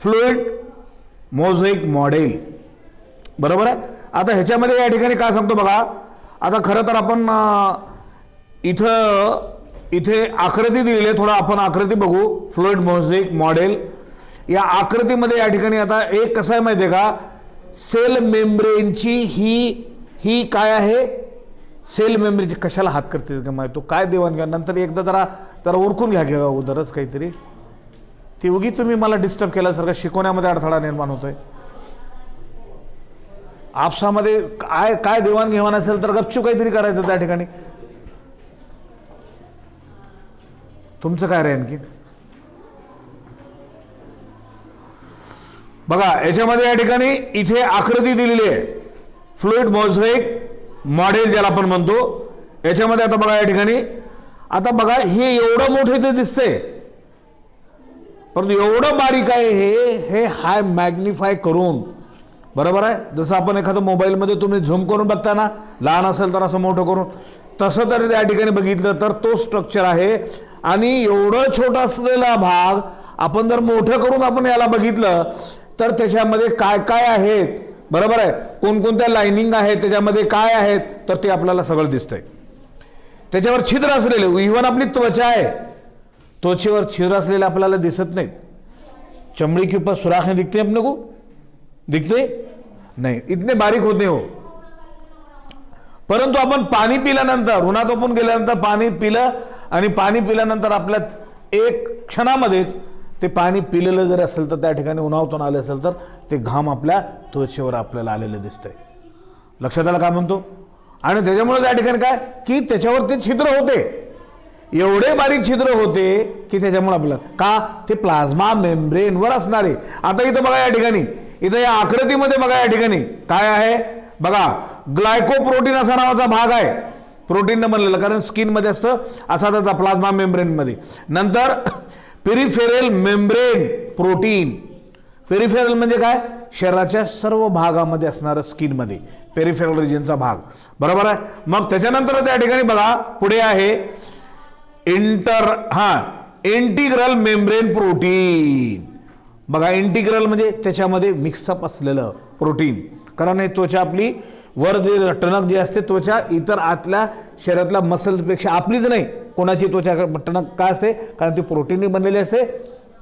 Fluid mosaic model, बरोबर आहे. आता ह्याच्यामध्ये या ठिकाणी काय सांगतो बघा. आता खरं तर आपण इथे आकृती दिलेली आहे, थोडं आपण आकृती बघू. फ्लुइड मोझेक मॉडेल या आकृतीमध्ये या ठिकाणी आता एक कसं आहे माहिती आहे का, सेल मेम्ब्रेनची ही काय आहे, सेल मेम्ब्रेनची कशाला हात करते का माहिती, तो काय देवाणघेवाण नंतर एकदा जरा ओळखून घ्या की अगोदरच काहीतरी. ती उगी तुम्ही मला डिस्टर्ब केल्यासारखं शिकवण्यामध्ये अडथळा निर्माण होतोय. आपसामध्ये काय देवाणघेवाण असेल तर गपचूप काहीतरी करायचं त्या ठिकाणी. तुमचं काय रे आणखी बघा. याच्यामध्ये या ठिकाणी इथे आकृती दिलेली आहे, फ्लुइड मोझेक मॉडेल ज्याला आपण म्हणतो. याच्यामध्ये आता बघा या ठिकाणी, आता बघा हे एवढं मोठे ते दिसतंय, परंतु एवढं बारीक आहे हे हाय मॅग्निफाय करून, बरोबर आहे. जसं आपण एखादं मोबाईलमध्ये तुम्ही झूम करून बघता ना, लहान असेल तर असं मोठं करून, तसं तर त्या ठिकाणी बघितलं तर तो स्ट्रक्चर आहे. आणि एवढं छोटा असलेला भाग आपण जर मोठं करून आपण याला बघितलं तर त्याच्यामध्ये काय काय आहेत, बरोबर आहे, कोणकोणत्या लाइनिंग आहेत त्याच्यामध्ये काय आहेत, तर ते आपल्याला सगळं दिसतंय. त्याच्यावर छिद्र असलेले, इव्हन आपली त्वचा आहे, त्वचेवर छिद्र असलेले आपल्याला दिसत नाहीत. चमड़ी के ऊपर सुराखें दिखते हैं अपने को, दिखते नहीं, इतने बारीक होते हो. परंतु आपण पाणी पिल्यानंतर, उन्हात आपण गेल्यानंतर पाणी पिलं आणि पाणी पिल्यानंतर आपल्या एक क्षणामध्येच ते पाणी पिलेलं जर असेल तर त्या ठिकाणी उन्हातून आले असेल तर ते घाम आपल्या त्वचेवर आपल्याला आलेलं दिसतंय. लक्षात आलं काय म्हणतो. आणि त्याच्यामुळे त्या ठिकाणी काय की त्याच्यावर ते छिद्र होते, एवढे बारीक छिद्र होते की त्याच्यामुळे आपल्याला का ते प्लाझ्मा मेम्ब्रेनवर असणारे. आता इथं बघा या ठिकाणी, इथं या आकृतीमध्ये बघा या ठिकाणी काय आहे बघा, ग्लायकोप्रोटीन असा नावाचा भाग आहे, प्रोटीनने बनलेला, कारण स्किनमध्ये असतं असा त्याचा प्लाझ्मा मेम्ब्रेनमध्ये. नंतर पेरिफेरल मेम्ब्रेन प्रोटीन, पेरिफेरल म्हणजे काय, शरीराच्या सर्व भागामध्ये असणारं स्किनमध्ये पेरिफेरल रिजनचा भाग, बरोबर आहे. मग त्याच्यानंतर त्या ठिकाणी बघा पुढे आहे इंटिग्रल मेम्ब्रेन प्रोटीन. बघा इंटिग्रल म्हणजे त्याच्यामध्ये मिक्सअप असलेलं प्रोटीन, कारण हे त्वचा आपली वर जे टणक जे असते त्वचा इतर आतल्या शरीरातल्या मसल्सपेक्षा आपलीच नाही, कोणाची त्वचा टणक काय असते, कारण ती प्रोटीनने बनलेली असते,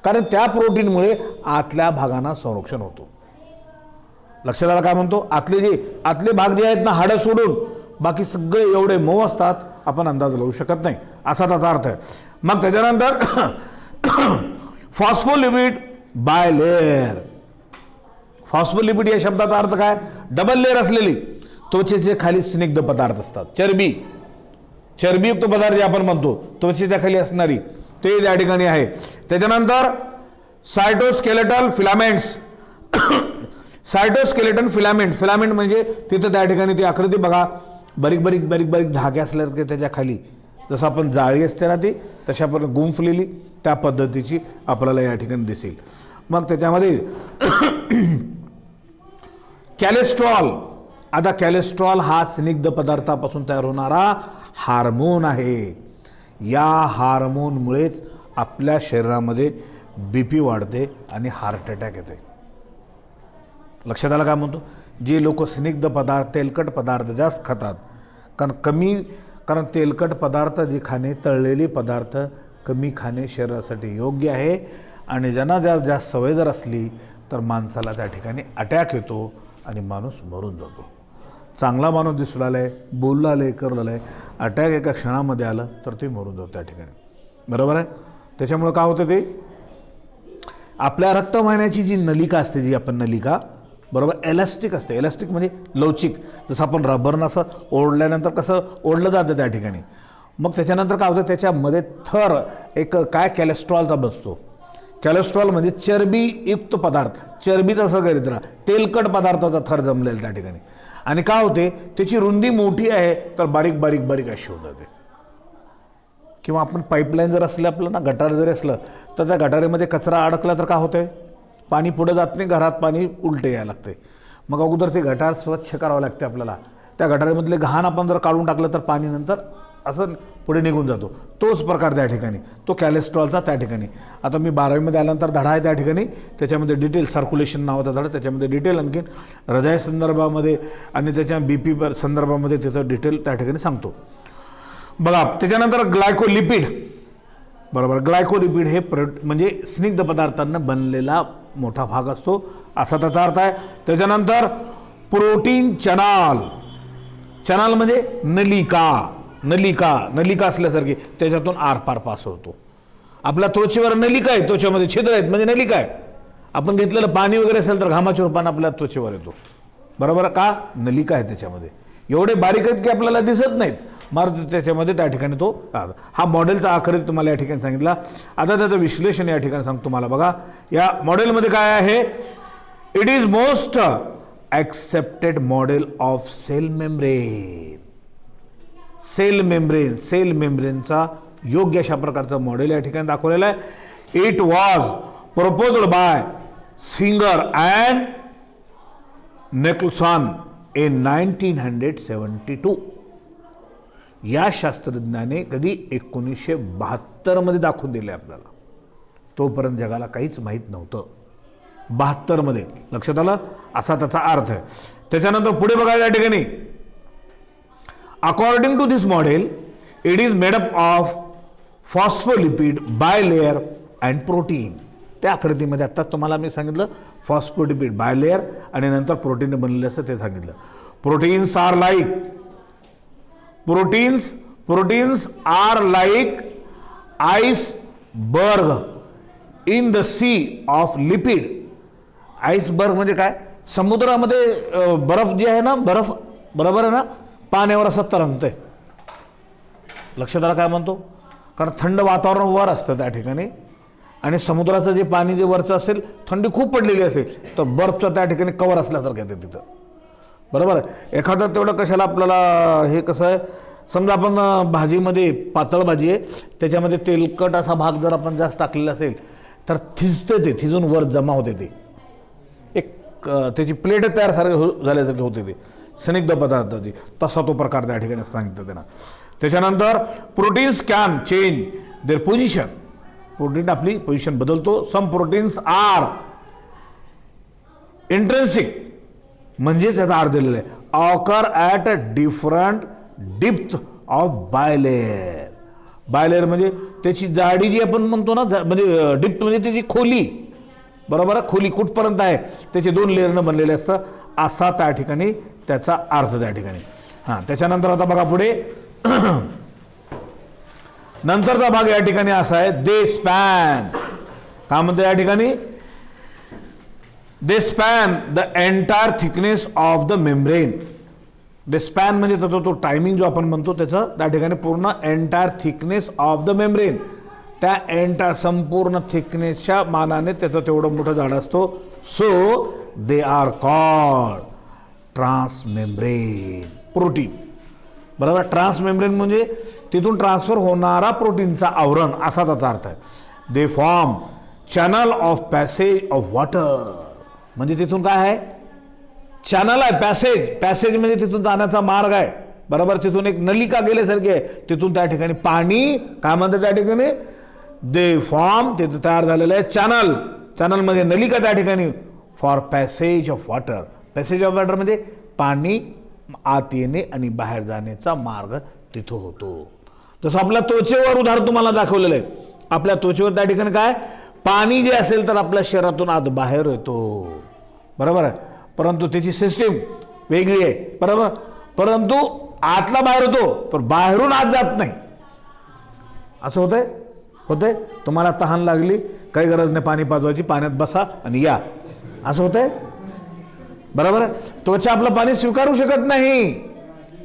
कारण त्या प्रोटीनमुळे आतल्या भागांना संरक्षण होतो. लक्षात आलं काय म्हणतो. आतले भाग जे आहेत ना, हाडं सोडून बाकी सगळे एवढे मऊ असतात आपण अंदाज लावू शकत नाही, असा त्याचा अर्थ आहे. मग त्याच्यानंतर फॉस्फोलिपिड बायलेअर. फॉस्फोलिपिड या शब्दाचा अर्थ काय, डबल लेअर असलेली त्वचेचे खाली स्निग्ध पदार्थ असतात, चरबीयुक्त पदार्थ जे आपण म्हणतो त्वचेच्या खाली असणारी, ते या ठिकाणी आहे. त्याच्यानंतर सायटोस्केलेटल फिलामेंट्स. सायटोस्केलेटन फिलामेंट म्हणजे तिथं त्या ठिकाणी ती आकृती बघा, बारीक धागे असल्यासारखे त्याच्या खाली, जसं आपण जाळी असते ना ती तशा पण गुंफलेली त्या पद्धतीची आपल्याला या ठिकाणी दिसेल. मग त्याच्यामध्ये कॅलेस्ट्रॉल. आता कॅलेस्ट्रॉल हा स्निग्ध पदार्थापासून तयार होणारा हार्मोन आहे. या हार्मोनमुळेच आपल्या शरीरामध्ये बीपी वाढते आणि हार्ट अटॅक येते. लक्षात आलं काय म्हणतो. जे लोक स्निग्ध पदार्थ, तेलकट पदार्थ जास्त खातात, कारण तेलकट पदार्थ जे खाणे, तळलेले पदार्थ कमी खाणे शरीरासाठी योग्य आहे. आणि ज्यांना जास्त सवय जर असली तर माणसाला त्या ठिकाणी अटॅक येतो आणि माणूस मरून जातो. चांगला माणूस दिसू आलाय, बोलला आलाय, करलेला आहे, अटॅक एका क्षणामध्ये आलं तर ते मरून जातो त्या ठिकाणी, बरोबर आहे. त्याच्यामुळं काय होतं, ते आपल्या रक्तवाहिन्याची जी नलिका असते, जी आपण नलिका, बरोबर, एलास्टिक असते. एलास्टिक म्हणजे लवचिक, जसं आपण रबरनं असं ओढल्यानंतर कसं ओढलं जातं त्या ठिकाणी. मग त्याच्यानंतर काय होतं, त्याच्यामध्ये थर एक काय कॅलेस्ट्रॉलचा बसतो. कॅलेस्ट्रॉल म्हणजे चरबीयुक्त पदार्थ, चरबीचा सगळं राहा, तेलकट पदार्थाचा थर जमलेला त्या ठिकाणी. आणि काय होते, त्याची रुंदी मोठी आहे तर बारीक अशी होत जाते. किंवा आपण पाईपलाईन जर असलं आपलं ना, गटार जरी असलं तर त्या गटारीमध्ये कचरा अडकला तर काय होतंय, पाणी पुढे जात नाही, घरात पाणी उलटे यायला लागते. मग अगोदर ते गटार स्वच्छ करावं लागते आपल्याला. त्या गटारीमधले घाण आपण जर काढून टाकलं तर पाणी नंतर असं पुढे निघून जातो. तोच प्रकार त्या ठिकाणी, तो कॅलेस्ट्रॉलचा त्या ठिकाणी. आता मी 12वीमध्ये आल्यानंतर धडा आहे त्या ठिकाणी, त्याच्यामध्ये डिटेल सर्क्युलेशन नावाचा धडा, त्याच्यामध्ये डिटेल आणखीन हृदय संदर्भामध्ये आणि त्याच्या BP संदर्भामध्ये त्याचं डिटेल त्या ठिकाणी सांगतो. बघा त्याच्यानंतर ग्लायकोलिपिड, बरोबर. ग्लायकोलिपिड हे म्हणजे स्निग्ध पदार्थांना बनलेला मोठा भाग असतो असा त्याचा अर्थ आहे. त्याच्यानंतर प्रोटीन चॅनल, चॅनल म्हणजे नलिका असल्यासारखी, त्याच्यातून आरपार पास होतो. आपल्या त्वचेवर नलिका आहे, त्वचेमध्ये छिद्र आहेत म्हणजे नलिका आहे. आपण घेतलेलं पाणी वगैरे असेल तर घामाच्या रूपाने आपल्या त्वचेवर येतो, बरोबर. का? नलिका आहे त्याच्यामध्ये, एवढे बारीक आहेत की आपल्याला दिसत नाहीत, मात्र त्याच्यामध्ये त्या ठिकाणी तो हा मॉडेलचा आखरी तुम्हाला या ठिकाणी सांगितला. आता त्याचं विश्लेषण या ठिकाणी सांगतो तुम्हाला. बघा या मॉडेलमध्ये काय आहे, it is most accepted model of cell membrane. Cell मेम्ब्रेनचा योग्य अशा प्रकारचं मॉडेल या ठिकाणी दाखवलेलं आहे. It was proposed by Singer and Nicolson in 1972. या शास्त्रज्ञाने कधी 1972 मध्ये दाखवून दिले आपल्याला. तोपर्यंत जगाला काहीच माहीत नव्हतं. 72 मध्ये, लक्षात आलं, असा त्याचा अर्थ आहे. त्याच्यानंतर पुढे बघा या ठिकाणी, according to this model it is made up of phospholipid, bilayer and protein. त्या आकृतीमध्ये आता तुम्हाला मी सांगितलं फॉस्फोलिपिड, बायलेयर आणि नंतर प्रोटीन बनलेलं असतं ते सांगितलं. Proteins are like iceberg in the sea of lipid. Iceberg म्हणजे काय? समुद्रामध्ये बर्फ जे आहे ना, बर्फ, बरोबर आहे ना, पाण्यावर असं तरंगतंय. लक्षात आलं काय म्हणतो? कारण थंड वातावरण वर असतं त्या ठिकाणी आणि समुद्राचं जे पाणी जे वरचं असेल, थंडी खूप पडलेली असेल तर बर्फचं त्या ठिकाणी कवर असल्यासारखं येते तिथं, बरोबर आहे. एखादं तेवढं कशाला आपल्याला, हे कसं आहे, समजा आपण भाजीमध्ये पातळ भाजी आहे, त्याच्यामध्ये तेलकट असा भाग जर आपण जास्त टाकलेला असेल तर थिजते, ते थिजून वर जमा होते, ते एक त्याची प्लेट तयार झाल्यासारखे होते ते स्निग्ध पदार्थाची. तसा तो प्रकार त्या ठिकाणी सांगितलं त्यांना. त्याच्यानंतर proteins can change their position. Protein आपली पोझिशन बदलतो. सम प्रोटीन्स आर इंट्रेन्सिक, म्हणजेच याचा अर्थ दिलेला आहे, occur at a different depth of bilayer. Bilayer म्हणजे त्याची जाडी जी आपण म्हणतो ना, म्हणजे डिप्थ म्हणजे त्याची खोली, बरोबर आहे. खोली कुठपर्यंत आहे त्याचे 2 लेअरनं बनलेले असतं, असा त्या ठिकाणी त्याचा अर्थ त्या ठिकाणी. हां, त्याच्यानंतर आता बघा पुढे नंतरचा भाग या ठिकाणी असा आहे, दे स्पॅन. काय म्हणतो या ठिकाणी? They span the entire thickness of the membrane. They span म्हणजे त्याचा तो टायमिंग जो आपण म्हणतो त्याचं त्या ठिकाणी पूर्ण entire thickness of the membrane. त्या एंटायर संपूर्ण थिकनेसच्या मानाने त्याचं तेवढं मोठं झाड असतो. So they are called transmembrane protein, बरोबर. ट्रान्समेम्ब्रेन म्हणजे तिथून ट्रान्सफर होणारा प्रोटीनचा आवरण असा त्याचा अर्थ आहे. They form channel of passage of water. म्हणजे तिथून काय आहे? चॅनल आहे, पॅसेज म्हणजे तिथून जाण्याचा मार्ग आहे, बरोबर. तिथून एक नलिका गेल्यासारखी आहे, तिथून त्या ठिकाणी पाणी, काय म्हणतात त्या ठिकाणी, दे फॉर्म, तिथं तयार झालेलं आहे चॅनल म्हणजे नलिका त्या ठिकाणी, for passage of water. Passage of water म्हणजे पाणी आत येणे आणि बाहेर जाण्याचा मार्ग तिथं होतो. तसं आपल्या त्वचेवर उदाहरण तुम्हाला दाखवलेलं आहे. आपल्या त्वचेवर त्या ठिकाणी काय, पाणी जे असेल तर आपल्या शरीरातून आत बाहेर येतो, बरोबर आहे. परंतु त्याची सिस्टीम वेगळी आहे, बरोबर. परंतु आतला बाहेर होतो पण बाहेरून आत जात नाही. असं होतंय. तुम्हाला तहान लागली, काही गरज नाही पाणी पाजवायची, पाण्यात बसा आणि या, असं होतंय, बरोबर आहे. त्वचा आपलं पाणी स्वीकारू शकत नाही,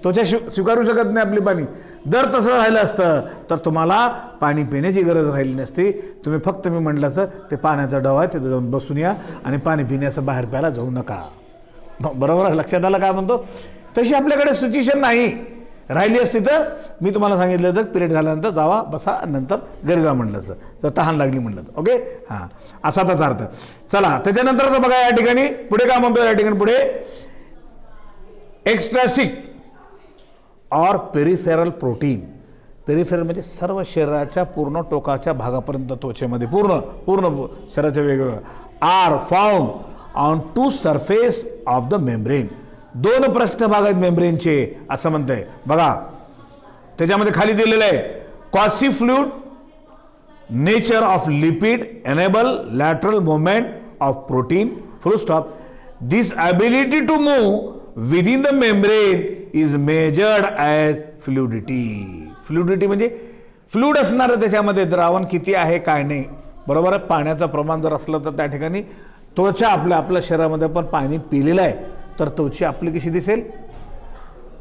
त्वचा स्वीकारू शकत नाही आपली पाणी. जर तसं राहिलं असतं तर तुम्हाला पाणी पिण्याची गरज राहिली नसती. तुम्ही फक्त मी म्हटलं असं ते पाण्याचा डवा आहे तिथं जाऊन बसून या आणि पाणी पिण्याचं बाहेर प्यायला जाऊ नका, बरोबर. लक्षात आलं काय म्हणतो? तशी आपल्याकडे सिच्युएशन नाही. राहिली असती तर मी तुम्हाला सांगितलं तर पिरियड झाल्यानंतर जावा बसा, नंतर घरी जा म्हटलं असतं, जर तहान लागली म्हटलं तर. ओके, हां, असा त्याचा अर्थ. चला त्याच्यानंतर तर बघा या ठिकाणी पुढे काय म्हणतो, या ठिकाणी पुढे एक्स्ट्रॅसिक और पेरिफेरल प्रोटीन. पेरिफेरल म्हणजे सर्व शरीराच्या पूर्ण टोकाच्या भागापर्यंत त्वचेमध्ये पूर्ण शरीराच्या वेगवेगळ्या are found on two surface of the membrane. 2 पृष्ठभाग आहेत मेम्ब्रेनचे असं म्हणतंय. बघा त्याच्यामध्ये खाली दिलेलं आहे quasi fluid nature of lipid enable lateral movement of protein full stop. This ability to move within the membrane is measured as fluidity. Fluidity म्हणजे फ्लूइड असणारं त्याच्यामध्ये द्रावण किती आहे काय नाही. बरोबर आहे. पाण्याचं प्रमाण जर असलं तर त्या ठिकाणी त्वचा आपल्या शरीरामध्ये पण पाणी पिलेलं आहे तर त्वचा आपली कशी दिसेल,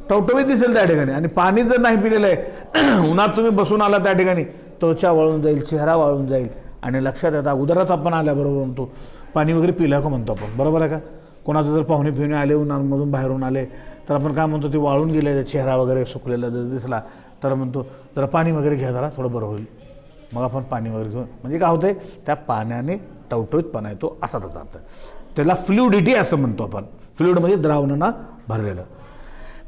टवटवीत दिसेल त्या ठिकाणी. आणि पाणी जर नाही पिलेलं आहे उन्हात तुम्ही बसून आला त्या ठिकाणी त्वचा वाळून जाईल, चेहरा वाळून जाईल. आणि लक्षात येतात उदरात आपण आल्याबरोबर म्हणतो पाणी वगैरे पिलं का म्हणतो आपण. बरोबर आहे का. कोणाचं जर पाहुणे फिरणे आले उन्हामधून बाहेरून आले तर आपण काय म्हणतो ते वाळून गेले चेहरा वगैरे सुकलेला जर दिसला तर म्हणतो जरा पाणी वगैरे घ्या जरा थोडं बरं होईल. मग आपण पाणी वगैरे घेऊन म्हणजे काय होतंय त्या पाण्याने टवटवीतपणा येतो असा त्याचा अर्थ. त्याला फ्लुडिटी असं म्हणतो आपण. फ्लुइड म्हणजे द्रावणानं भरलेलं.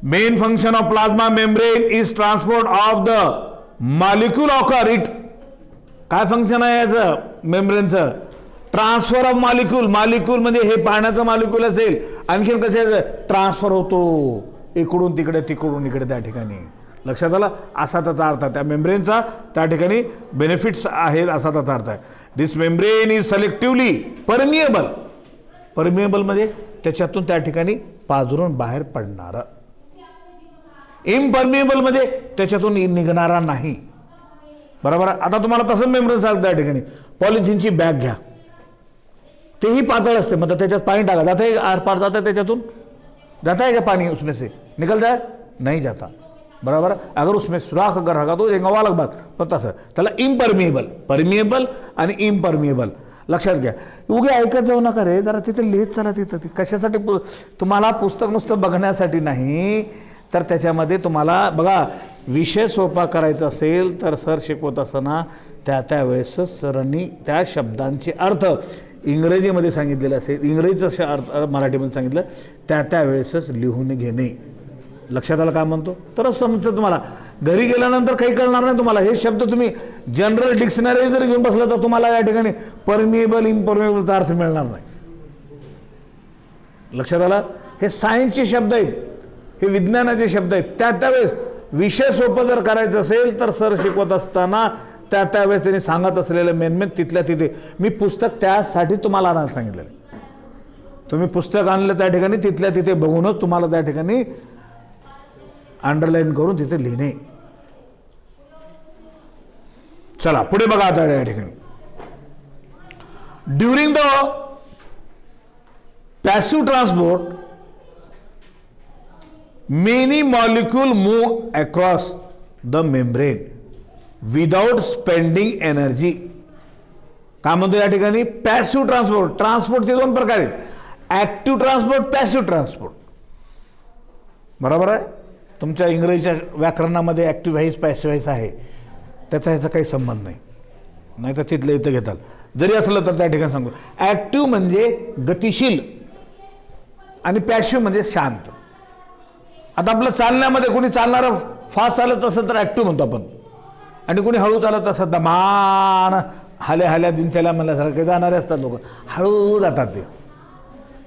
Main function of plasma membrane is transport of the molecule occur it. काय फंक्शन आहे याचं मेम्ब्रेनचं, ट्रान्सफर ऑफ मॉलिक्यूल म्हणजे हे पाण्याचं मॉलिक्यूल असेल आणखीन कसं ट्रान्सफर होतो इकडून तिकडे तिकडून इकडे त्या ठिकाणी. लक्षात आलं. असा त्याचा अर्थ आहे त्या मेम्ब्रेनचा. त्या ठिकाणी बेनिफिट्स आहेत असा त्याचा अर्थ आहे. दिस मेम्ब्रेन इज सेलेक्टिव्हली परमिएबल. परमिएबल म्हणजे त्याच्यातून त्या ठिकाणी पाझरून बाहेर पडणारं. इम्परमिएबल म्हणजे त्याच्यातून निघणारा नाही. बरोबर. आता तुम्हाला तसं मेम्ब्रेन सांगतं त्या ठिकाणी पॉलिथिनची बॅग घ्या तेही पातळ असते मग त्याच्यात पाणी टाका जाता है आरपार जाता है त्याच्यातून जाता है क्या पानी उसमें से निकलता है नहीं जाता. बराबर. अगर उसमें सुराख अगर रहा तो एक अलग बात पता सर त्याला इम्परमिएबल परमिएबल आणि इम्परमिएबल लक्षात घ्या. उगे ऐकत जाऊ नका रे जरा तिथे लिहित चला तिथं ती कशासाठी तुम्हाला पुस्तक नुसतं बघण्यासाठी नाही तर त्याच्यामध्ये तुम्हाला बघा विषय सोपा करायचा असेल तर सर शिकवत असताना त्यावेळेसच सरांनी त्या शब्दांचे अर्थ इंग्रजीमध्ये सांगितलेले असेल इंग्रजीचं अर्थ मराठीमध्ये सांगितलं त्यावेळेसच लिहून घेणे. लक्षात आलं काय म्हणतो तरच समजतं तुम्हाला. घरी गेल्यानंतर काही कळणार नाही तुम्हाला. हे शब्द तुम्ही जनरल डिक्शनरी जर घेऊन बसला तर तुम्हाला या ठिकाणी परमिएबल इम्परमिएबलचा अर्थ मिळणार नाही. लक्षात आलं. हे सायन्सचे शब्द आहेत, हे विज्ञानाचे शब्द आहेत. त्यावेळेस विषय सोपं जर करायचं असेल तर सर शिकवत असताना त्यावेळेस त्यांनी सांगत असलेलं मेन तिथल्या तिथे मी पुस्तक त्यासाठी तुम्हाला आणायला सांगितलेलं. तुम्ही पुस्तक आणलं त्या ठिकाणी तिथल्या तिथे बघूनच तुम्हाला त्या ठिकाणी अंडरलाईन करून तिथे लिहिणे. चला पुढे बघा आता या ठिकाणी during the passive transport many molecule move across the membrane without spending energy. काय म्हणतो या ठिकाणी पॅसिव्ह ट्रान्सपोर्टचे 2 प्रकार आहेत. Active transport passive transport. बरोबर आहे. तुमच्या इंग्रजीच्या व्याकरणामध्ये ॲक्टिव्ह व्हाईस पॅसिव्ह व्हाईस आहे त्याचा ह्याचा काही संबंध नाही नाहीतर तिथलं इथं घेताल जरी असलं तर त्या ठिकाणी सांगतो. ॲक्टिव्ह म्हणजे गतिशील आणि पॅसिव्ह म्हणजे शांत. आता आपलं चालण्यामध्ये कोणी चालणारं फास्ट चालत असेल तर ॲक्टिव्ह म्हणतो आपण आणि कोणी हळू चालत असत दमान हाल्या दिनचल्या म्हणल्यासारखे जाणारे असतात लोक हळू जातात. ते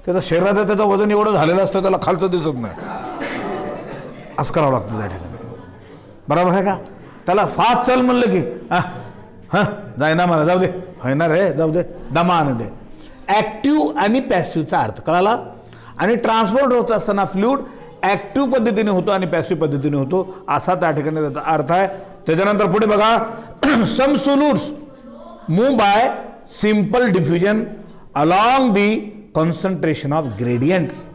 त्याचं शरीराचं त्याचं वजन एवढं झालेलं असतं त्याला खालचं दिसत नाही असं करावं लागतं त्या ठिकाणी. बरोबर आहे का. त्याला फास्ट चाल म्हणलं की जाय ना मला जाऊ दे होय ना रे जाऊ दे दमान दे. ॲक्टिव्ह आणि पॅसिव्हचा अर्थ कळाला. आणि ट्रान्सपोर्ट होत असताना फ्लूइड ॲक्टिव्ह पद्धतीने होतो आणि पॅसिव्ह पद्धतीने होतो असा त्या ठिकाणी त्याचा अर्थ आहे. त्याच्यानंतर पुढे बघा some solutes move by simple diffusion along the concentration of gradients.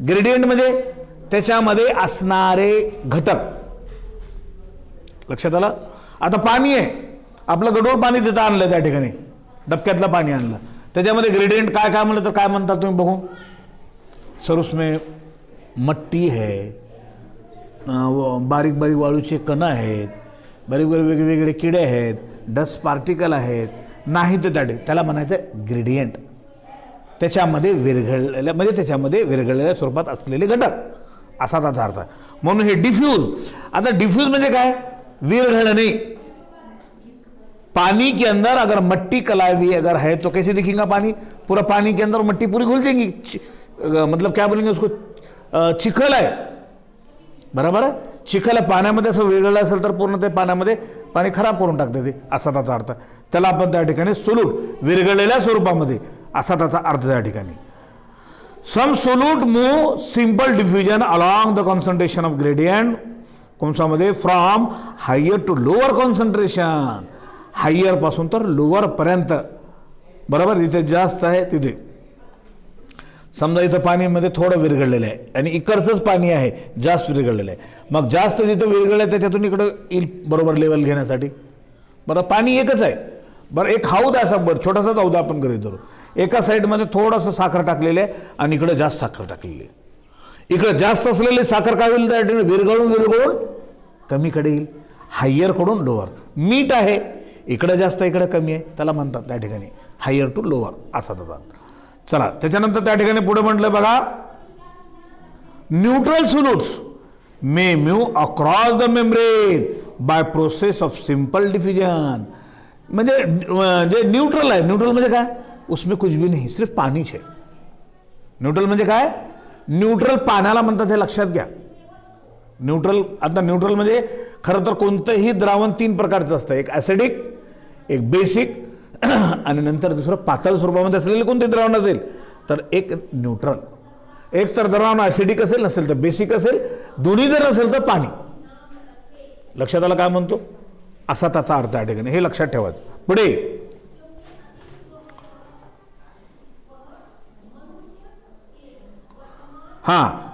Gradient म्हणजे त्याच्यामध्ये असणारे घटक. लक्षात आलं. आता पाणी आहे आपलं गढूळ पाणी तिथं आणलं त्या ठिकाणी डबक्यातलं पाणी आणलं त्याच्यामध्ये ग्रेडियंट काय म्हणलं तर काय म्हणतात तुम्ही बघू. सर उसमें मट्टी है बारीक बारीक वाळूचे कण आहेत बारीक बारीक वेगवेगळे किडे आहेत डस्ट पार्टिकल आहेत नाही तर त्याला म्हणायचं ग्रेडियंट. त्याच्यामध्ये विरघळलेल्या स्वरूपात असलेले घटक असा त्याचा अर्थ आहे. म्हणून हे डिफ्यूज. आता डिफ्यूज म्हणजे काय विरघळणे। पानी के अंदर अगर मट्टी कलाई अगर है तो कैसे दिखेगा पानी? पूरा पानी के अंदर मट्टी पूरी घुल जाएगी, मतलब क्या बोलेंगे उसको, चिखल आहे, बरोबर आहे। चिखल पाण्यामध्ये असं विरघळलं असेल तर पूर्ण ते पाण्यामध्ये पाणी खराब करून टाकते ते, असा त्याचा अर्थ। त्याला आपण त्या ठिकाणी सोलूट, विरघळलेल्या स्वरूपामध्ये, असा त्याचा अर्थ त्या ठिकाणी। Some solute move simple diffusion along the concentration of gradient, कंसामध्ये from higher to lower concentration, higher पासून तर लोअर पर्यंत, बरोबर। जिथे जास्त आहे तिथे, समजा इथं पाणीमध्ये थोडं विरघळलेलं आहे आणि इकडचंच पाणी आहे जास्त विरघळलेलं आहे, मग जास्त जिथं विरघळलं आहे त्याच्यातून इकडं येईल बरोबर लेवल घेण्यासाठी, बरं। पाणी एकच आहे, बरं, एक हौद आहे, असं बरं छोटासाच हौद आपण गृहीत धरू, एका साईडमध्ये थोडंसं साखर टाकलेलं आहे आणि इकडे जास्त साखर टाकलेली आहे। इकडे जास्त असलेली साखर काय होईल, त्या ठिकाणी विरघळून कमीकडे येईल, हायर कडून लोअर। मीठ आहे, इकडे जास्त इकडे कमी आहे, त्याला म्हणतात त्या ठिकाणी हायर टू लोअर, असा त्याचा। चला त्याच्यानंतर त्या ठिकाणी पुढे म्हटलं बघा, neutral solutes may move across the membrane by process of simple diffusion. म्हणजे जे न्यूट्रल आहे, न्यूट्रल म्हणजे काय, उसमें कुछ भी नहीं, सिर्फ पानीच है। न्यूट्रल म्हणजे काय, न्यूट्रल पाण्याला म्हणतात, हे लक्षात घ्या। न्यूट्रल, आता न्यूट्रल म्हणजे खरं तर कोणतंही द्रावण तीन प्रकारचं असतं, एक ॲसिडिक, एक बेसिक आणि नंतर दुसरं पातळ स्वरूपामध्ये असलेले कोणते द्रावण असेल तर एक न्यूट्रल। एक तर द्रावण ॲसिडिक असेल, नसेल तर बेसिक असेल, दोन्ही जर नसेल तर पाणी। लक्षात आलं काय म्हणतो, असा त्याचा अर्थ आहे ठिकाणी, हे लक्षात ठेवायचं। पुढे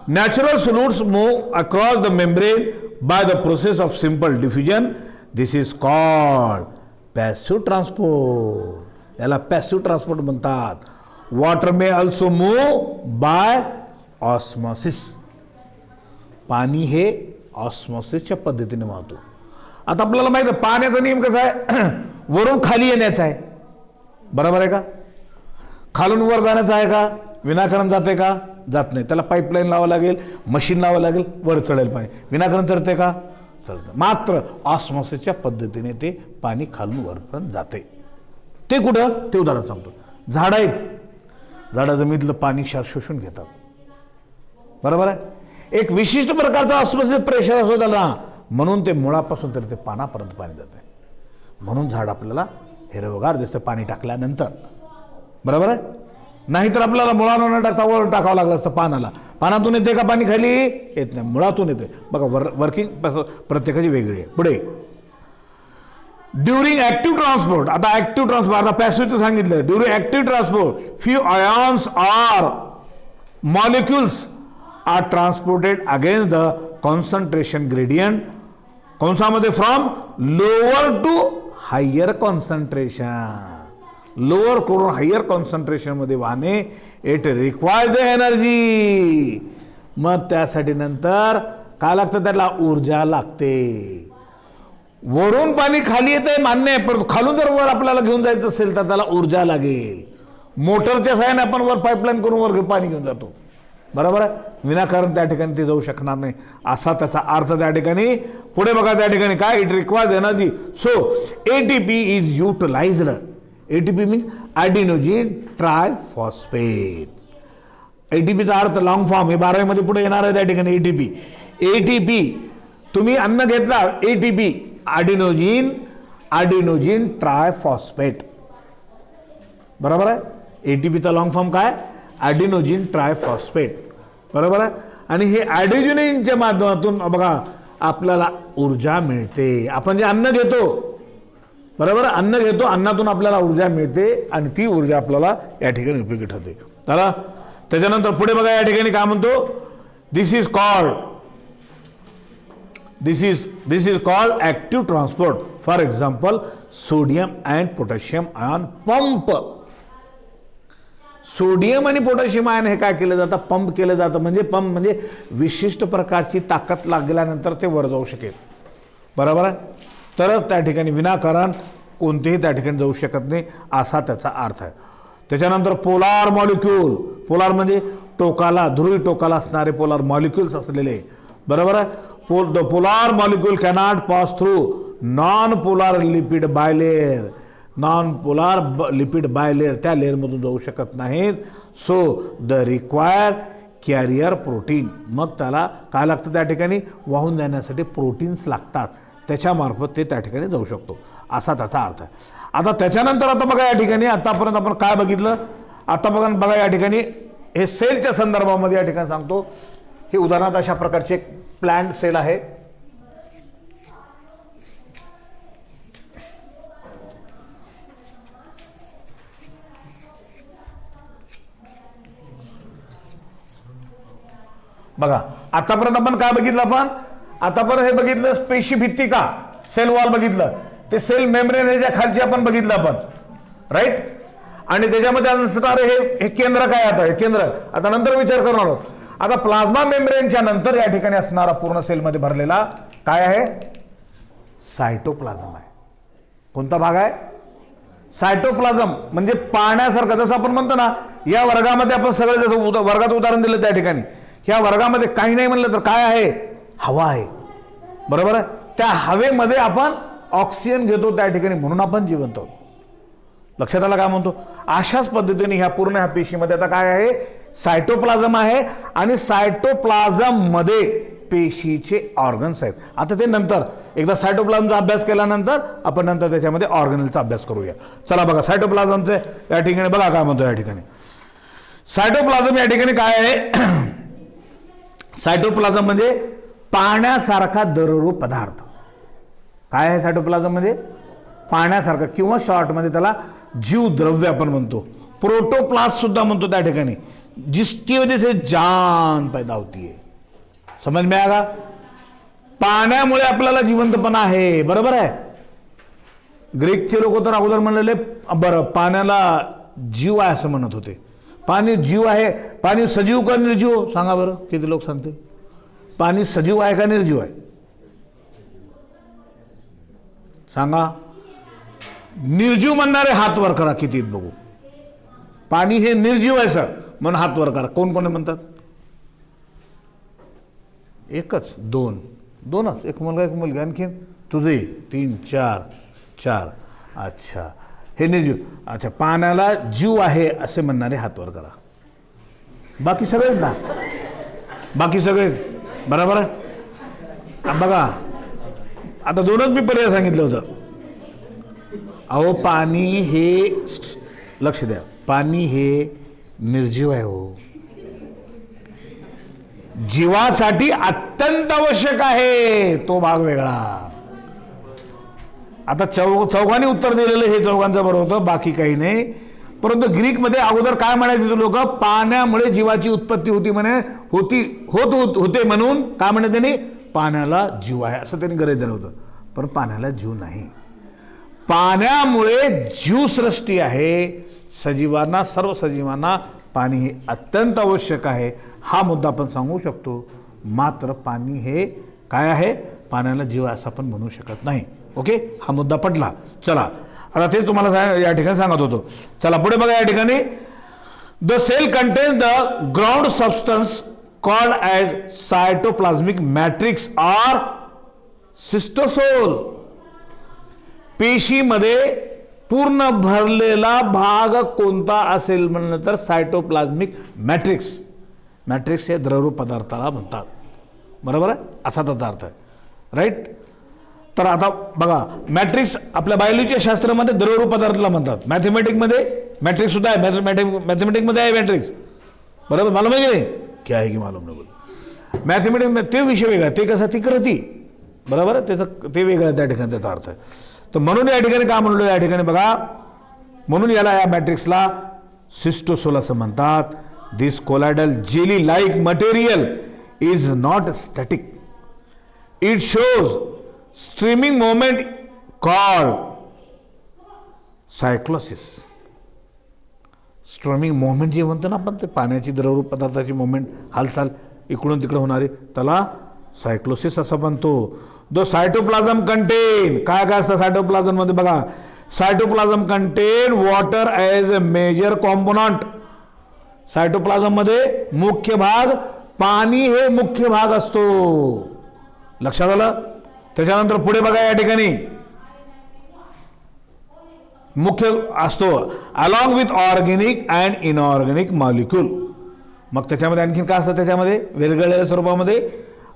natural solutes move across the membrane by the process of simple diffusion, this is called passive transport, याला पॅसिव्ह ट्रान्सपोर्ट म्हणतात। Water may also move by osmosis, पाणी हे ऑस्मॉसिसच्या पद्धतीने वाहतो। आता आपल्याला माहिती आहे पाण्याचा नियम कसा आहे, वरून खाली येण्याचा आहे, बरोबर आहे का, खालून वर जाण्याचा आहे का, विनाकारण जाते का, जात नाही, त्याला पाईपलाईन लावावं लागेल, मशीन लावावं लागेल, वर चढेल पाणी, विनाकारण चढते का, चढतं। मात्र ऑस्मॉसिसच्या पद्धतीने ते पाणी खालून वरपर्यंत जाते। ते कुठं, ते उदाहरण सांगतो, झाडं आहेत, झाडं जमिनीतलं पाणी शोषून घेतात, बरोबर आहे। एक विशिष्ट प्रकारचा ऑस्मॉसिस प्रेशर असतो त्याला, म्हणून ते मुळापासून तर ते पानापर्यंत पाणी जाते, म्हणून झाड आपल्याला हिरवगार दिसतं पाणी टाकल्यानंतर, बरोबर आहे। नाहीतर आपल्याला मुळानं न टाकता वर टाकावं लागलं असतं पानाला, पानातून येते का पाणी, खाली येत नाही, मुळातून येते। बघा वर्किंग प्रत्येकाची वेगळी आहे। पुढे ड्युरिंग ऍक्टिव्ह ट्रान्सपोर्ट, आता ऍक्टिव्ह ट्रान्सपोर्ट, आता पॅसिव्हचं सांगितलं, during active transport few ions or molecules are transported against the concentration gradient, कंसामध्ये from lower to higher concentration, lower कडून हायर कॉन्सन्ट्रेशन मध्ये वाहने, इट रिक्वायर्स द एनर्जी, मग त्यासाठी नंतर काय लागतं, त्याला ऊर्जा लागते। वरून पाणी खाली येतंय मान्य आहे, पण खालून जर वर आपल्याला घेऊन जायचं असेल तर त्याला ऊर्जा लागेल। मोटरच्या सहाय्याने आपण वर पाईपलाईन करून वर पाणी घेऊन जातो, बरोबर आहे, विनाकारण त्या ठिकाणी ते जाऊ शकणार नाही, असा त्याचा अर्थ त्या ठिकाणी। पुढे बघा त्या ठिकाणी काय, it requires energy, so ATP is utilised, ATP means adenosine triphosphate, एटीपीचा अर्थ लॉंग फॉर्म, हे 12वी मध्ये पुढे येणार आहे त्या ठिकाणी। एटीपी, एटीपी तुम्ही अन्न घेतला, एटीपी ॲडिनोजिन ट्रायफॉस्फेट, बरोबर आहे। एटीपीचा लॉंग फॉर्म काय, ॲडिनोजिन ट्रायफॉस्फेट, बरोबर आहे। आणि हे ॲडिनोजिनच्या माध्यमातून बघा आपल्याला ऊर्जा मिळते। आपण जे अन्न घेतो, बरोबर, अन्न घेतो, अन्नातून आपल्याला ऊर्जा मिळते आणि ती ऊर्जा आपल्याला या ठिकाणी उपयोगी ठरते। चला त्याच्यानंतर पुढे बघा या ठिकाणी काय म्हणतो, this is called active transport, for example sodium and potassium ion pump. Sodium आणि पोटॅशियम आयन हे काय केलं जातं, पंप केलं जातं, म्हणजे पंप म्हणजे विशिष्ट प्रकारची ताकद लागल्यानंतर ते वर जाऊ शकेल, बरोबर आहे, तरच त्या ठिकाणी विनाकारण कोणतेही त्या ठिकाणी जाऊ शकत नाही, असा त्याचा अर्थ आहे। त्याच्यानंतर पोलार मॉलिक्यूल, पोलार म्हणजे टोकाला, ध्रुवी टोकाला असणारे पोलार मॉलिक्युल्स असलेले, बरोबर आहे। The polar molecule cannot pass through non polar lipid bilayer. Non polar lipid bilayer त्या लेअरमधून जाऊ शकत नाहीत. So the require carrier protein. मग त्याला काय लागतं त्या ठिकाणी, वाहून जाण्यासाठी प्रोटीन्स लागतात, त्याच्यामार्फत ते त्या ठिकाणी जाऊ शकतो, असा त्याचा अर्थ आहे. आता त्याच्यानंतर आता बघा या ठिकाणी आतापर्यंत आपण काय बघितलं. आता बघा या ठिकाणी हे सेलच्या संदर्भामध्ये या ठिकाणी सांगतो. हे उदाहरणार्थ अशा प्रकारचे एक प्लांट सेल आहे. बघा आतापर्यंत आपण काय बघितलं, आपण आतापर्यंत हे बघितलं पेशी भित्तिका, सेल वॉल बघितलं, ते सेल मेम्ब्रेन ह्याच्या खालची आपण बघितलं आपण, राईट. आणि त्याच्यामध्ये असणारे हे केंद्र काय, आता हे केंद्र आता नंतर विचार करणार आहोत. आता प्लाझ्मा मेम्ब्रेनच्या नंतर या ठिकाणी असणारा पूर्ण सेलमध्ये भरलेला काय आहे, सायटोप्लाझम आहे. कोणता भाग आहे, सायटोप्लाझम. म्हणजे पाण्यासारखं, जसं आपण म्हणतो ना, या वर्गामध्ये आपण सगळे जसं वर्गात उदाहरण दिलं त्या ठिकाणी, ह्या वर्गामध्ये काही नाही म्हणलं तर काय आहे, हवा आहे, बरोबर आहे. त्या हवेमध्ये आपण ऑक्सिजन घेतो त्या ठिकाणी, म्हणून आपण जिवंत आहोत. लक्षात आला काय म्हणतो. अशाच पद्धतीने ह्या पूर्ण ह्या पेशीमध्ये आता काय आहे, सायटोप्लाझम आहे. आणि सायटोप्लाझम मध्ये पेशीचे ऑर्गन्स आहेत. आता ते नंतर एकदा सायटोप्लाझमचा अभ्यास केल्यानंतर आपण नंतर त्याच्यामध्ये ऑर्गनलचा अभ्यास करूया. चला बघा सायटोप्लाझमचे या ठिकाणी बघा काय म्हणतो. या ठिकाणी सायटोप्लाझम या ठिकाणी काय आहे, सायटोप्लाझम म्हणजे पाण्यासारखा दररूप पदार्थ. काय आहे सायटोप्लाझम मध्ये, पाण्यासारखा, किंवा शॉर्टमध्ये त्याला जीवद्रव्य आपण म्हणतो, प्रोटोप्लास्ट सुद्धा म्हणतो त्या ठिकाणी, जिसकी वजह से जान पैदा होती है. समझ में आएगा. पाण्यामुळे आपल्याला जिवंतपणा आहे, बरोबर आहे. ग्रीकचे लोक तर अगोदर म्हणलेले बरं पाण्याला जीव आहे असं म्हणत होते. पाणी जीव आहे. पाणी सजीव का निर्जीव, सांगा बरं, किती लोक सांगतील. पाणी सजीव आहे का निर्जीव आहे, सांगा. निर्जीव म्हणणारे हात वर करा, किती बघू. पाणी हे निर्जीव आहे सर म्हणून हात वर करा. कोण कोण म्हणतात, एकच, दोनच, एक मुलगा एक मुलगी, आणखीन तुझे 3 4 4. अच्छा, हे निर्जीव. अच्छा, पाण्याला जीव आहे असे म्हणणारे हात वर करा. बाकी सगळेच ना, बाकी सगळेच बरोबर आहे. बघा आता दोनच मी पर्याय सांगितलं होतं. अहो पाणी हे, लक्ष द्या, पाणी हे निर्जीव आहे हो, जीवासाठी अत्यंत आवश्यक आहे, तो भाग वेगळा. आता चौघांनी उत्तर दिलेलं हे चौघांचं बरोबर होतं, बाकी काही नाही. परंतु ग्रीकमध्ये अगोदर काय म्हणायचे लोक, पाण्यामुळे जीवाची उत्पत्ती होती म्हणे, होते म्हणून काय म्हणे त्यांनी, पाण्याला जीव आहे असं त्यांनी गरज दिलं होतं. पण पाण्याला जीव नाही. पाण्यामुळे जीवसृष्टी आहे. सजीवांना, सर्व सजीवांना पाणी हे अत्यंत आवश्यक आहे, हा मुद्दा आपण सांगू शकतो. मात्र पाणी हे काय आहे, पाण्याला जीव आहे असं आपण म्हणू शकत नाही. ओके, हा मुद्दा पटला. चला आता ते तुम्हाला या ठिकाणी सांगत होतो. चला पुढे बघा. या ठिकाणी the cell contains the ground substance called as cytoplasmic matrix or cytosol. पेशीमध्ये पूर्ण भरलेला भाग कोणता असेल म्हणलं तर सायटोप्लाझ्मिक मॅट्रिक्स. मॅट्रिक्स हे द्रवरूप पदार्थाला म्हणतात, बरोबर आहे, असा त्याचा अर्थ आहे, राईट. तर आता बघा, मॅट्रिक्स आपल्या बायोलॉजीच्या शास्त्रामध्ये द्रवरूप पदार्थाला म्हणतात. मॅथमॅटिकमध्ये मॅट्रिक्स सुद्धा आहे, मॅथमॅटिकमध्ये आहे मॅट्रिक्स, बरोबर. मालूम आहे की नाही, क्या आहे की मालूम नाही बोल. मॅथमॅटिक्समध्ये ते विषय वेगळा, ते कसं ती कृती, बरोबर आहे, त्याचं ते वेगळं त्या ठिकाणी त्याचा अर्थ आहे. तर म्हणून या ठिकाणी काय म्हणलो, या ठिकाणी बघा, म्हणून याला या मॅट्रिक्सला सिस्टोसोल असं म्हणतात. This colloidal jelly like material is not static. It shows streaming moment called cyclosis. Streaming moment जे म्हणतो ना आपण, ते पाण्याची द्रवरूप पदार्थाची मोमेंट, हालचाल इकडून तिकडे होणारी, त्याला सायक्लोसिस असं म्हणतो. दो सायटोप्लाझम कंटेन, काय काय असतं सायटोप्लाझम मध्ये बघा. Cytoplasm contain water as a major component. Cytoplasm मध्ये मुख्य भाग, पाणी हे मुख्य भाग असतो. लक्षात आलं. त्याच्यानंतर पुढे बघा या ठिकाणी मुख्य असतो along with organic and inorganic molecule. मग त्याच्यामध्ये आणखीन काय असतं, त्याच्यामध्ये वेगवेगळ्या स्वरूपामध्ये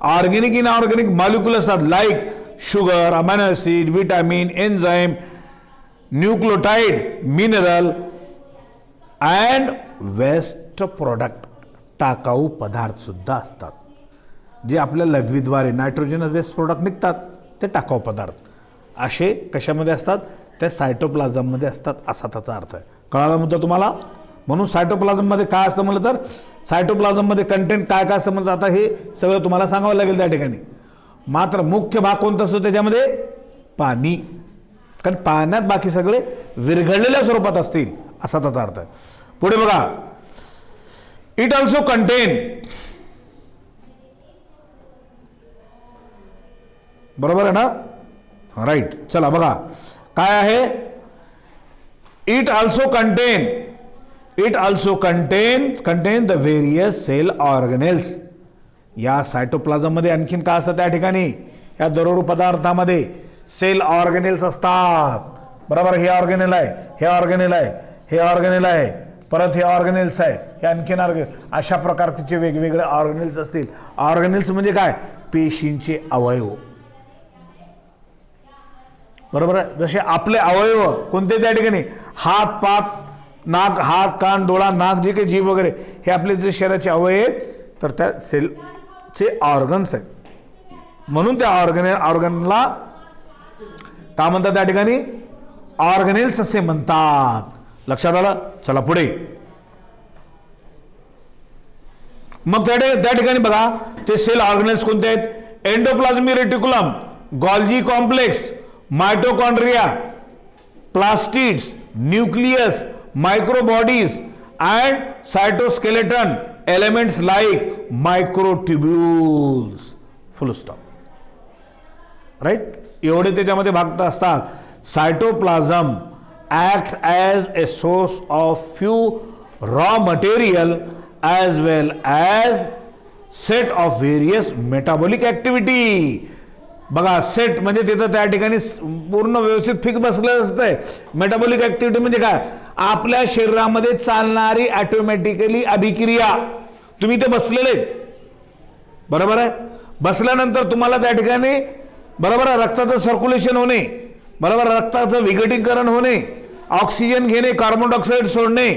ऑर्गॅनिक इनऑर्गॅनिक मॉलिक्यूल असतात, like sugar, amino acid, vitamin, enzyme, nucleotide, mineral and waste product, टाकाऊ पदार्थ सुद्धा असतात, जे आपल्या लघवीद्वारे नायट्रोजनस वेस्ट प्रोडक्ट निघतात ते टाकाऊ पदार्थ असे कशामध्ये असतात, त्या सायटोप्लाझममध्ये असतात असा त्याचा अर्थ आहे. कळाला मुद्दा तुम्हाला. म्हणून सायटोप्लाझममध्ये काय असतं म्हणलं तर सायटोप्लाझममध्ये कंटेंट काय काय असतं म्हणलं, आता हे सगळं तुम्हाला सांगावं लागेल त्या ठिकाणी. मात्र मुख्य भाग कोणता असतो त्याच्यामध्ये, पाणी, कारण पाण्यात बाकी सगळे विरघळलेल्या स्वरूपात असतील असा त्याचा अर्थ आहे. पुढे बघा, इट ऑल्सो कंटेन, बरोबर आहे ना, राईट. चला बघा काय आहे, it also contain the various cell organelles. या सायटोप्लाझममध्ये आणखीन काय असतं त्या ठिकाणी, या दरोरू पदार्थामध्ये सेल ऑर्गनेल्स असतात, बरोबर. हे ऑर्गेनेल आहे, हे ऑर्गेनेल आहे, हे ऑर्गेनेल आहे, परत हे ऑर्गेनेल्स आहे, हे आणखीन अशा प्रकारचे वेगवेगळे ऑर्गेनेल्स असतील. ऑर्गेनेल्स म्हणजे काय, पेशींचे अवयव, बरोबर आहे. जसे आपले अवयव कोणते त्या ठिकाणी, हात, पात, नाक, हात, कान, डोळा, नाक, जे काही जीभ वगैरे हे आपले जे शरीराचे अवयव आहेत, तर त्या सेलचे ऑर्गन्स आहेत. म्हणून त्या ऑर्गनला काय म्हणतात त्या ठिकाणी, ऑर्गनेल्स असे म्हणतात. लक्षात आलं. चला पुढे. मग त्या ठिकाणी बघा ते सेल ऑर्गनेल्स कोणते आहेत, endoplasmic reticulum, Golgi complex, mitochondria, plastids, nucleus, microbodies and cytoskeleton elements like microtubules, full stop, right. एवढे त्याच्यामध्ये भाग असतात. Cytoplasm acts as a source of few raw material as well as set of various metabolic activity. बघा set म्हणजे तिथं त्या ठिकाणी पूर्ण व्यवस्थित फिक्स बसलेलं असतंय. मेटाबॉलिक ऍक्टिव्हिटी म्हणजे काय, आपल्या शरीरामध्ये चालणारी ऑटोमॅटिकली अभिक्रिया, तुम्ही ते बसलेले, बरोबर आहे. बसल्यानंतर तुम्हाला त्या ठिकाणी बरोबर आहे रक्ताचं सर्क्युलेशन होणे, बरोबर, रक्ताचं विघटीकरण होणे, ऑक्सिजन घेणे, कार्बन डायऑक्साईड सोडणे,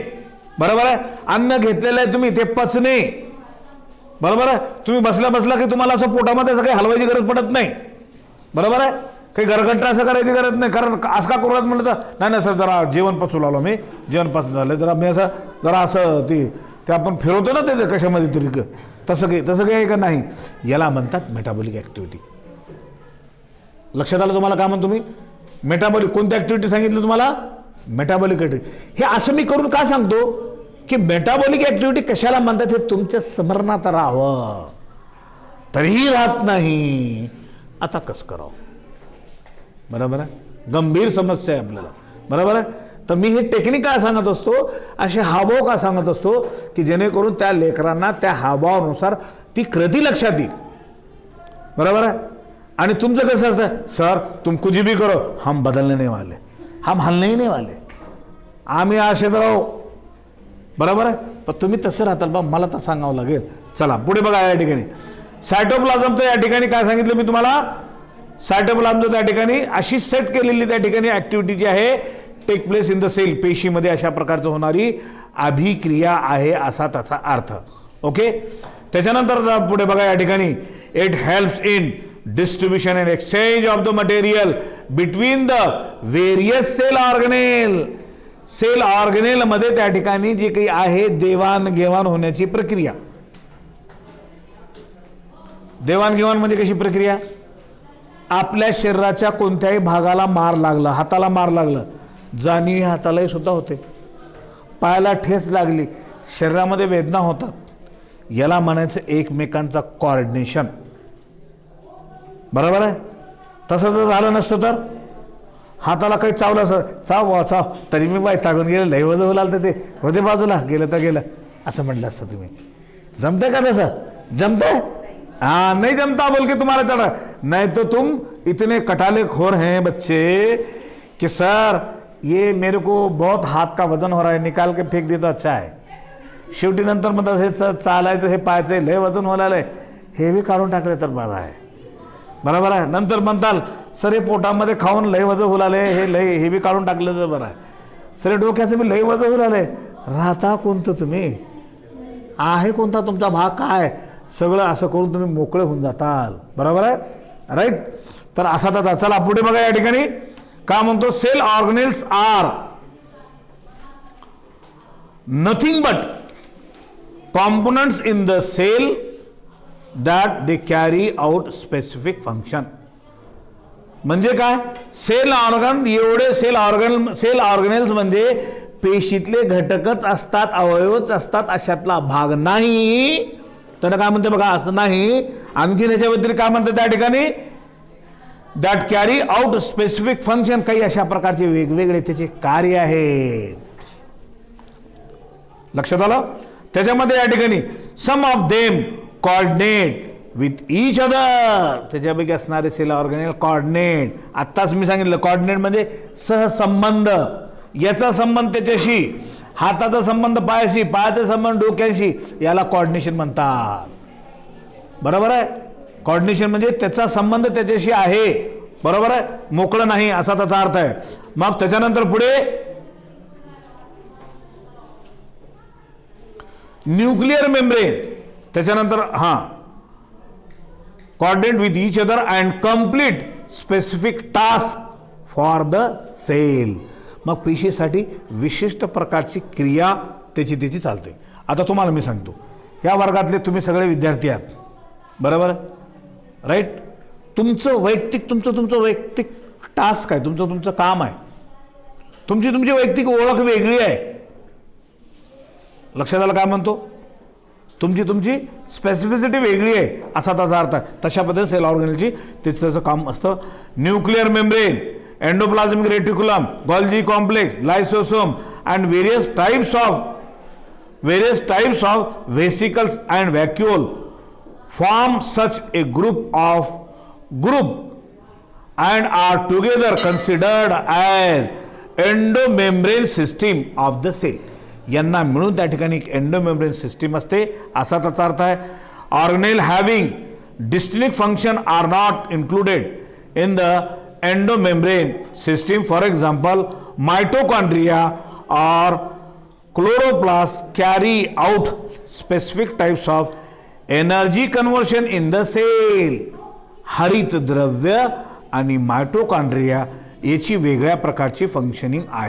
बरोबर आहे. अन्न घेतलेलं आहे तुम्ही ते पचणे, बरोबर आहे. तुम्ही बसल्या बसला की तुम्हाला असं पोटामध्ये असं काही हलवायची गरज पडत नाही, बरोबर आहे. काही गरगट्टा असं करायची गरज नाही. कारण असं का करूयात म्हणलं तर नाही सर जरा जेवण पचू लागलो मी, जेवण पचून झालं जरा मी असं जरा असं ते आपण फिरवतो ना ते कशामध्ये तरी, तसं काही आहे का नाही. याला म्हणतात मेटाबॉलिक ऍक्टिव्हिटी. लक्षात आलं तुम्हाला काय म्हणतो मी, मेटाबॉलिक कोणती ऍक्टिव्हिटी सांगितलं तुम्हाला, मेटाबॉलिक ऍक्टिव्हिटी. हे असं मी करून का सांगतो की मेटाबॉलिक ऍक्टिव्हिटी कशाला म्हणतात हे तुमच्या स्मरणात राहावं, तरीही राहत नाही. आता कसं करावं, बरोबर आहे. गंभीर समस्या आहे आपल्याला, बरोबर आहे. तर मी हे टेक्निक काय सांगत असतो, असे हावभाव का सांगत असतो की जेणेकरून त्या लेकरांना त्या हावभावानुसार ती कृती लक्षात येईल, बरोबर आहे. आणि तुमचं कसं असतं, सर तुम कुछ भी करो हम बदलने नहीं वाले, हम हलने ही नहीं वाले, आम्ही असे तर राहू, बरोबर आहे. पण तुम्ही तसं राहताल बा, मला तर सांगावं लागेल. चला पुढे बघा या ठिकाणी सायटोप्लाझमचं या ठिकाणी काय सांगितलं मी तुम्हाला, सायटोप्लाझमचं त्या ठिकाणी अशी सेट केलेली त्या ठिकाणी ऍक्टिव्हिटी जी आहे take place in the cell, पेशीमध्ये अशा प्रकारचं होणारी अभिक्रिया आहे असा त्याचा अर्थ. ओके. त्याच्यानंतर पुढे बघा या ठिकाणी it helps in distribution and exchange of the material between the various cell organelle. Cell organelle मध्ये त्या ठिकाणी जे काही आहे देवाणघेवाण होण्याची प्रक्रिया. देवाणघेवाण म्हणजे कशी प्रक्रिया, आपल्या शरीराच्या कोणत्याही भागाला मार लागला, हाताला मार लागलं, जाणीव हातालाही सुद्धा होते, पायाला ठेच लागली, शरीरामध्ये वेदना होतात, याला म्हणायचं एकमेकांचा कोऑर्डिनेशन, बरोबर आहे. तसं जर झालं नसतं तर हाताला काही चावलं असं चाव तरी मी वैतागून गेलं, लय वजन लागतं ते होते बाजूला, गेलं तर गेलं असं म्हटलं असतं तुम्ही. जमतंय का तसं, जमतंय हाँ नहीं जमता बोल के तुम्हारा चढ़ा, नहीं तो तुम इतने कटाले खोर हैं बच्चे कि सर ये मेरे को बहुत हाथ का वजन हो रहा है, निकाल के फेक देतो अच्छा आहे. शेवटी नंतर म्हणतात हे चालायचं हे पाहायचं लय वजन होणार आहे, हे बी काढून टाकले तर बरं आहे. बरोबर आहे. नंतर म्हणताल सर हे पोटामध्ये खाऊन लय वजन होलाले, हे लय हे बी काढून टाकलं तर बरं आहे. सर डोक्याचं बी लय वजन होलाले, राहता कोणतं तुम्ही, आहे कोणता तुमचा भाग काय, सगळं असं करून तुम्ही मोकळे होऊन जाताल. बरोबर आहे. राईट. तर असा तर चला पुढे बघा या ठिकाणी का म्हणतो, cell organelles are nothing but components in the cell that they carry out specific function. म्हणजे काय, सेल ऑर्गन एवढे सेल ऑर्गनेल्स म्हणजे पेशीतले घटकच असतात, अवयवच असतात अशातला भाग नाही. त्याला काय म्हणते बघा, असं नाही. आणखी याच्या व्यतिरिक्त काय म्हणतात त्या ठिकाणी, that carry out specific function, काही अशा प्रकारचे वेगवेगळे त्याचे कार्य आहे. लक्षात आलं. त्याच्यामध्ये या ठिकाणी some of them coordinate with each other, त्याच्यापैकी असणारे सेल ऑर्गनेल कोऑर्डिनेट. आत्ताच मी सांगितलं कोऑर्डिनेट म्हणजे सहसंबंध, याचा संबंध त्याच्याशी, हाताचा संबंध पायाशी, पायाचा संबंध डोक्याशी, याला कोऑर्डिनेशन म्हणतात. बरोबर आहे. कोऑर्डिनेशन म्हणजे त्याचा संबंध त्याच्याशी आहे. बरोबर आहे. मोकळं नाही असा त्याचा अर्थ आहे. मग त्याच्यानंतर पुढे न्यूक्लियर मेम्ब्रेन, त्याच्यानंतर coordinate with each other and complete specific task for the cell. मग पेशीसाठी विशिष्ट प्रकारची क्रिया त्याची चालते. आता तुम्हाला मी सांगतो, या वर्गातले तुम्ही सगळे विद्यार्थी आहात. बरोबर. राईट. तुमचं वैयक्तिक टास्क आहे, तुमचं काम आहे, तुमची वैयक्तिक ओळख वेगळी आहे. लक्षात आलं काय म्हणतो, तुमची स्पेसिफिसिटी वेगळी आहे असा त्याचा अर्थ आहे. तशा पद्धतीने सेल ऑर्गनेलची त्याचं काम असतं. Nuclear membrane, endoplasmic reticulum, Golgi complex, lysosome and various types of vesicles and vacuole form such a group and are together considered as endomembrane system of the cell. यांना मिळून त्या ठिकाणी एक एंडोमेम्ब्रेन सिस्टीम असते असा त्याचा अर्थ आहे. Organelle having distinct function are not included in the endomembrane system. For example mitochondria और chloroplast carry out specific types of energy conversion in the cell. हरित द्रव्य आणि माइटोकॉन्ड्रिया याची वेगळ्या प्रकारची फंक्शनिंग आहे.